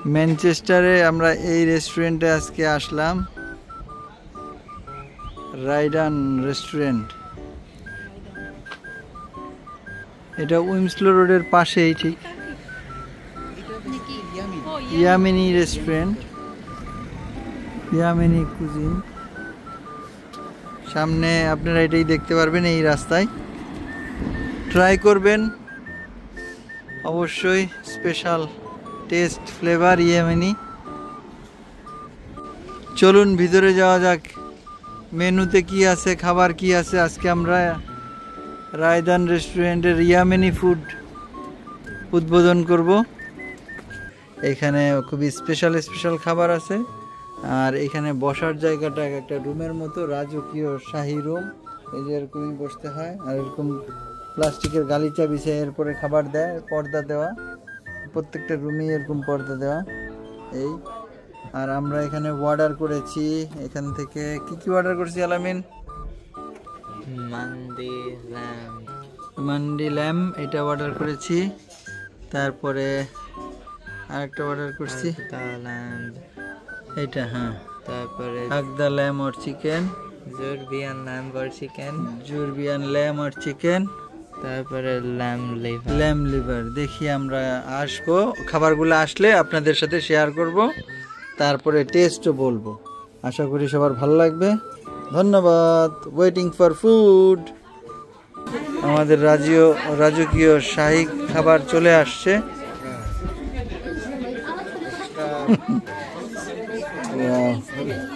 ম্যানচেস্টারে আমরা এই রেস্টুরেন্টে আজকে আসলাম, রাইডান রেস্টুরেন্ট। এটা উইমস্লো রোডের পাশেই, ঠিক ইয়ামিনি রেস্টুরেন্ট, ইয়ামিনি কুজিন। সামনে আপনারা এটাই দেখতে পারবেন এই রাস্তায়। ট্রাই করবেন অবশ্যই, স্পেশাল টেস্ট ফ্লেভার ইয়ামিনি। চলুন ভিতরে যাওয়া যাক, মেনুতে কি আছে, খাবার কি আছে। আজকে আমরা রায়দান রেস্টুরেন্টের ইয়ামিনি ফুড উদ্বোধন করব। এখানে খুবই স্পেশাল স্পেশাল খাবার আছে। আর এখানে বসার জায়গাটা একটা রুমের মতো, রাজকীয় শাহী রুম। এই যে এরকমই বসতে হয়, আর এরকম প্লাস্টিকের গালিচা বিছিয়ে এরপরে খাবার দেয়, পর্দা দেওয়া, প্রত্যেকটা রুমে এরকম পর্দা দেওয়া। এই আর আমরা এখানে অর্ডার করেছি, এখান থেকে কি কি অর্ডার করেছি আলামিন? মান্ডি ল্যাম্ব এটা অর্ডার করেছি। তারপরে আরেকটা অর্ডার করছি এটা, হ্যাঁ। তারপরে আগদা ল্যাম্ব আর চিকেন, জুরবিয়ান ল্যাম্ব আর চিকেন, জুরবিয়ান ল্যাম্ব আর চিকেন। তারপরে ল্যাম্ব লিভার। দেখি আমরা আসবো, খাবারগুলো আসলে আপনাদের সাথে শেয়ার করব, তারপরে টেস্টও বলবো। আশা করি সবার ভালো লাগবে। ধন্যবাদ। Waiting for food. আমাদের রাজকীয় শাহী খাবার চলে আসছে।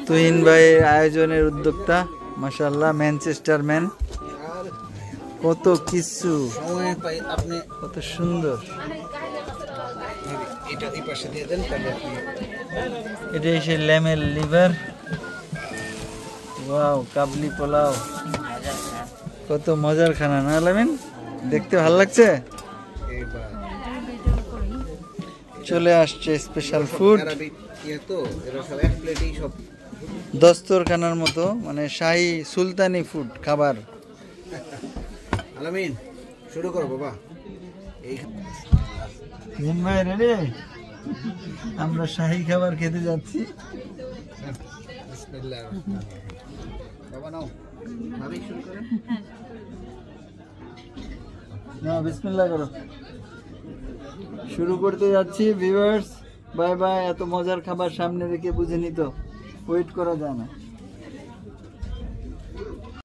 তুহিন ভাই আয়োজনের উদ্যোক্তা, মাশাআল্লাহ, ম্যানচেস্টার ম্যান। কত কিছু, কত সুন্দর। এটাই সেই ল্যামের লিভার। ওয়াও, কাবলি পোলাও, কত মজার খানা না আলামিন? দেখতে ভালো লাগছে। চলে আসছে স্পেশাল ফুড, দস্তরখানার মতো, মানে শাহী সুলতানি ফুড খাবার। আলামিন শুরু করো বাবা। আমরা শাহী খাবার খেতে যাচ্ছি। বিসমিল্লাহ করো। শুরু করতে যাচ্ছি ভিউয়ার্স। Bye bye. এত মজার খাবার সামনে রেখে বুঝে নিত ওয়েট করা যায় না।